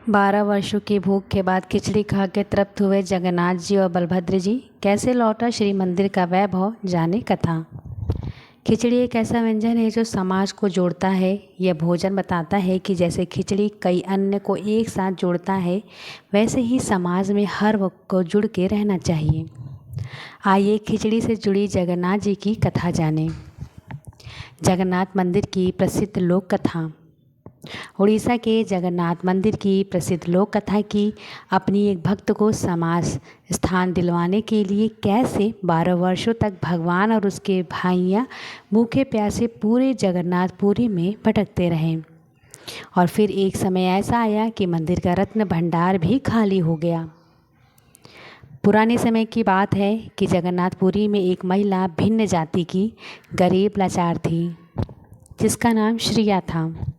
12 वर्षों की भूख के बाद खिचड़ी खा के तृप्त हुए जगन्नाथ जी और बलभद्र जी। कैसे लौटा श्री मंदिर का वैभव, जाने कथा। खिचड़ी एक ऐसा व्यंजन है जो समाज को जोड़ता है। यह भोजन बताता है कि जैसे खिचड़ी कई अन्य को एक साथ जोड़ता है, वैसे ही समाज में हर वक्त को जुड़ के रहना चाहिए। आइए खिचड़ी से जुड़ी जगन्नाथ जी की कथा जानें। जगन्नाथ मंदिर की प्रसिद्ध लोक कथा। उड़ीसा के जगन्नाथ मंदिर की प्रसिद्ध लोक कथा की अपनी एक भक्त को समाज स्थान दिलवाने के लिए कैसे 12 वर्षों तक भगवान और उसके भाइयाँ भूखे प्यासे पूरे जगन्नाथपुरी में भटकते रहे। और फिर एक समय ऐसा आया कि मंदिर का रत्न भंडार भी खाली हो गया। पुराने समय की बात है कि जगन्नाथपुरी में एक महिला भिन्न जाति की गरीब लाचार थी, जिसका नाम श्रिया था।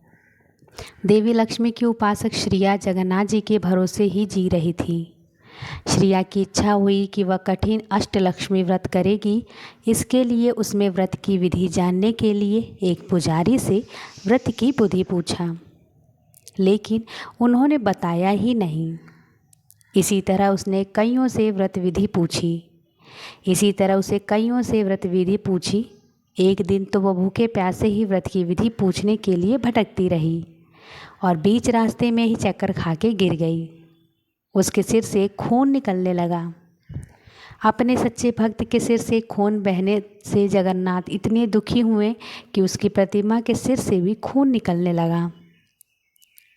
देवी लक्ष्मी की उपासक श्रिया जगन्नाथ जी के भरोसे ही जी रही थी। श्रिया की इच्छा हुई कि वह कठिन अष्टलक्ष्मी व्रत करेगी। इसके लिए उसमें व्रत की विधि जानने के लिए एक पुजारी से व्रत की विधि पूछा, लेकिन उन्होंने बताया ही नहीं। इसी तरह उसने कईयों से व्रत विधि पूछी। एक दिन तो वह भूखे प्यासे ही व्रत की विधि पूछने के लिए भटकती रही और बीच रास्ते में ही चक्कर खा के गिर गई। उसके सिर से खून निकलने लगा। अपने सच्चे भक्त के सिर से खून बहने से जगन्नाथ इतने दुखी हुए कि उसकी प्रतिमा के सिर से भी खून निकलने लगा।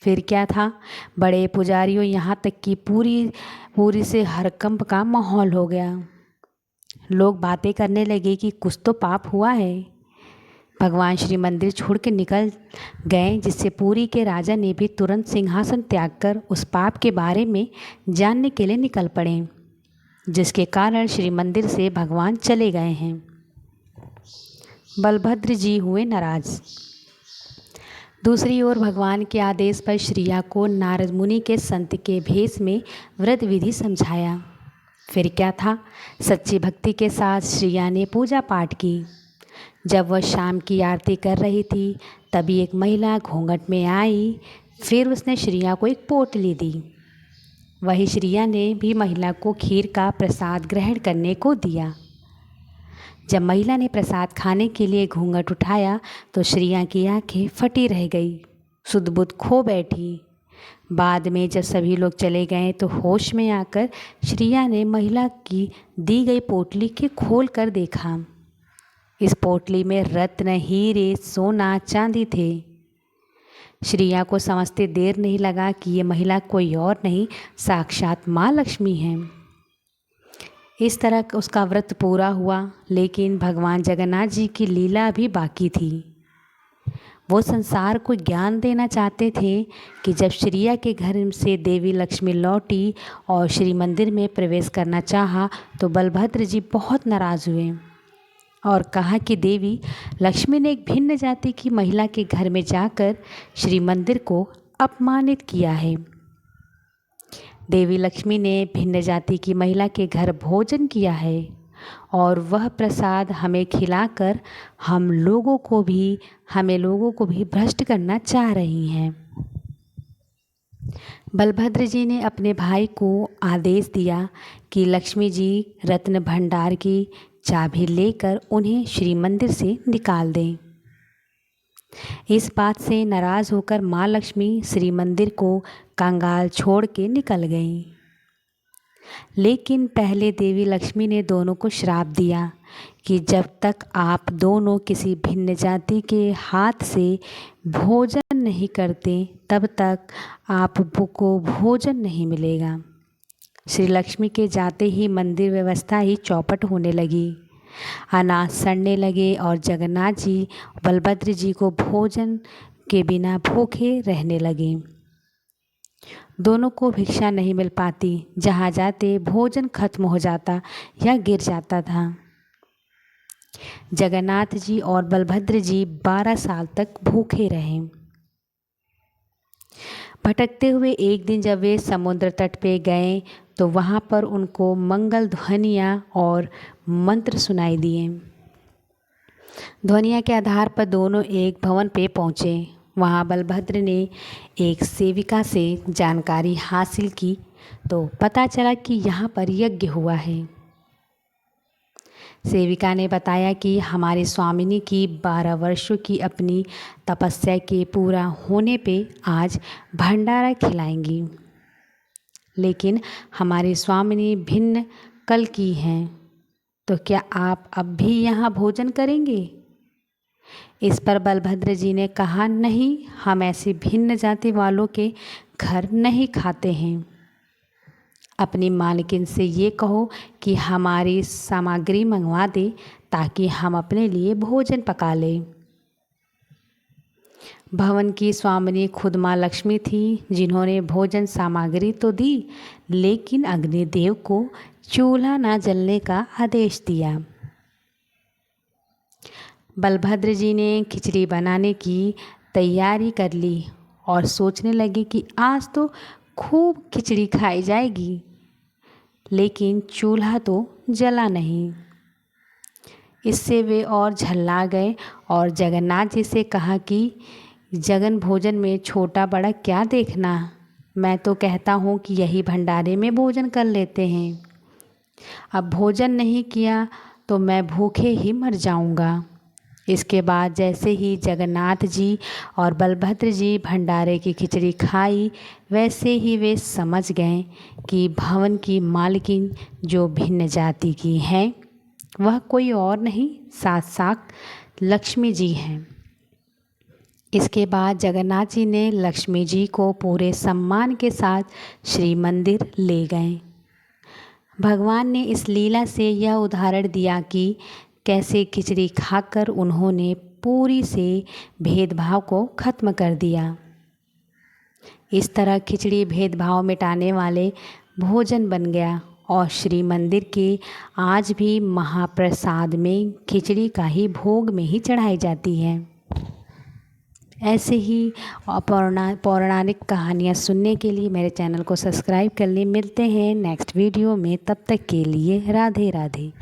फिर क्या था, बड़े पुजारियों यहाँ तक कि पूरी से हड़कंप का माहौल हो गया। लोग बातें करने लगे कि कुछ तो पाप हुआ है। भगवान श्री मंदिर छोड़ के निकल गए, जिससे पुरी के राजा ने भी तुरंत सिंहासन त्याग कर उस पाप के बारे में जानने के लिए निकल पड़े, जिसके कारण श्री मंदिर से भगवान चले गए हैं। बलभद्र जी हुए नाराज। दूसरी ओर भगवान के आदेश पर श्रिया को नारद मुनि के संत के भेष में व्रत विधि समझाया। फिर क्या था, सच्ची भक्ति के साथ श्रिया ने पूजा पाठ की। जब वह शाम की आरती कर रही थी, तभी एक महिला घूंघट में आई। फिर उसने श्रिया को एक पोटली दी। वही श्रिया ने भी महिला को खीर का प्रसाद ग्रहण करने को दिया। जब महिला ने प्रसाद खाने के लिए घूंघट उठाया तो श्रिया की आंखें फटी रह गई, सुध बुध खो बैठी। बाद में जब सभी लोग चले गए तो होश में आकर श्रिया ने महिला की दी गई पोटली के खोल कर देखा। इस पोटली में रत्न, हीरे, सोना, चांदी थे। श्रिया को समझते देर नहीं लगा कि ये महिला कोई और नहीं, साक्षात माँ लक्ष्मी है। इस तरह उसका व्रत पूरा हुआ, लेकिन भगवान जगन्नाथ जी की लीला भी बाकी थी। वो संसार को ज्ञान देना चाहते थे कि जब श्रिया के घर से देवी लक्ष्मी लौटी और श्री मंदिर में प्रवेश करना चाहा तो बलभद्र जी बहुत नाराज़ हुए और कहा कि देवी लक्ष्मी ने एक भिन्न जाति की महिला के घर में जाकर श्री मंदिर को अपमानित किया है। देवी लक्ष्मी ने भिन्न जाति की महिला के घर भोजन किया है और वह प्रसाद हमें खिलाकर हमें लोगों को भी भ्रष्ट करना चाह रही हैं। बलभद्र जी ने अपने भाई को आदेश दिया कि लक्ष्मी जी रत्न भंडार की चाबी लेकर उन्हें श्री मंदिर से निकाल दें। इस बात से नाराज़ होकर माँ लक्ष्मी श्री मंदिर को कंगाल छोड़ के निकल गईं। लेकिन पहले देवी लक्ष्मी ने दोनों को श्राप दिया कि जब तक आप दोनों किसी भिन्न जाति के हाथ से भोजन नहीं करते, तब तक आपको भोजन नहीं मिलेगा। श्री लक्ष्मी के जाते ही मंदिर व्यवस्था ही चौपट होने लगी। अनाज सड़ने लगे और जगन्नाथ जी बलभद्र जी को भोजन के बिना भूखे रहने लगे। दोनों को भिक्षा नहीं मिल पाती, जहाँ जाते भोजन खत्म हो जाता या गिर जाता था। जगन्नाथ जी और बलभद्र जी 12 साल तक भूखे रहे। भटकते हुए एक दिन जब वे समुद्र तट पे गए तो वहाँ पर उनको मंगल ध्वनियाँ और मंत्र सुनाई दिए। ध्वनिया के आधार पर दोनों एक भवन पे पहुँचे। वहाँ बलभद्र ने एक सेविका से जानकारी हासिल की तो पता चला कि यहाँ पर यज्ञ हुआ है। सेविका ने बताया कि हमारे स्वामिनी की 12 वर्षों की अपनी तपस्या के पूरा होने पे आज भंडारा खिलाएंगी, लेकिन हमारी स्वामिनी भिन्न कल की हैं, तो क्या आप अब भी यहाँ भोजन करेंगे? इस पर बलभद्र जी ने कहा, नहीं, हम ऐसे भिन्न जाति वालों के घर नहीं खाते हैं। अपनी मालकिन से ये कहो कि हमारी सामग्री मंगवा दे ताकि हम अपने लिए भोजन पका लें। भवन की स्वामिनी खुद माँ लक्ष्मी थी, जिन्होंने भोजन सामग्री तो दी लेकिन अग्निदेव को चूल्हा न जलने का आदेश दिया। बलभद्र जी ने खिचड़ी बनाने की तैयारी कर ली और सोचने लगे कि आज तो खूब खिचड़ी खाई जाएगी, लेकिन चूल्हा तो जला नहीं। इससे वे और झल्ला गए और जगन्नाथ जी से कहा कि जगन भोजन में छोटा बड़ा क्या देखना, मैं तो कहता हूँ कि यही भंडारे में भोजन कर लेते हैं। अब भोजन नहीं किया तो मैं भूखे ही मर जाऊँगा। इसके बाद जैसे ही जगन्नाथ जी और बलभद्र जी भंडारे की खिचड़ी खाई, वैसे ही वे समझ गए कि भवन की मालकिन जो भिन्न जाति की हैं, वह कोई और नहीं, साक्षात लक्ष्मी जी हैं। इसके बाद जगन्नाथ जी ने लक्ष्मी जी को पूरे सम्मान के साथ श्री मंदिर ले गए। भगवान ने इस लीला से यह उदाहरण दिया कि कैसे खिचड़ी खाकर उन्होंने पूरी से भेदभाव को खत्म कर दिया। इस तरह खिचड़ी भेदभाव मिटाने वाले भोजन बन गया और श्री मंदिर के आज भी महाप्रसाद में खिचड़ी का ही भोग में ही चढ़ाई जाती है। ऐसे ही पौराणिक कहानियाँ सुनने के लिए मेरे चैनल को सब्सक्राइब कर लें। मिलते हैं नेक्स्ट वीडियो में, तब तक के लिए राधे राधे।